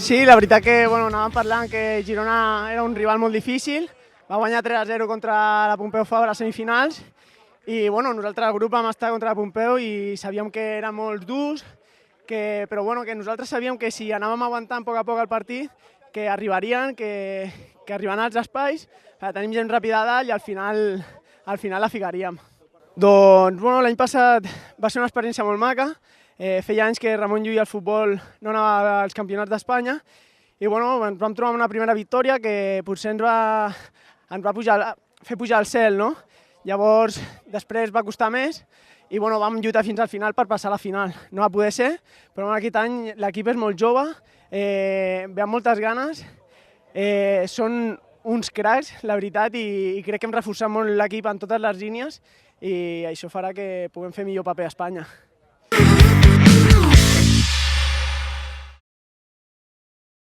Sí, la veritat que anàvem parlant que Girona era un rival molt difícil, va guanyar 3-0 contra la Pompeu Fabra a les semifinals i nosaltres al grup vam estar contra la Pompeu i sabíem que eren molt durs, però que nosaltres sabíem que si anàvem aguantant a poc el partit que arribarien, que arribaran als espais, tenim gent ràpida a dalt i al final la ficaríem. Doncs l'any passat va ser una experiència molt maca. Feia anys que Ramon Llull al futbol no anava als campionats d'Espanya i ens vam trobar una primera victòria que potser ens va fer pujar al cel, no? Llavors, després va costar més i vam lluitar fins al final per passar a la final. No va poder ser, però aquest any l'equip és molt jove, ve amb moltes ganes, són uns cracs, la veritat, i crec que hem reforçat molt l'equip en totes les línies i això farà que puguem fer millor paper a Espanya.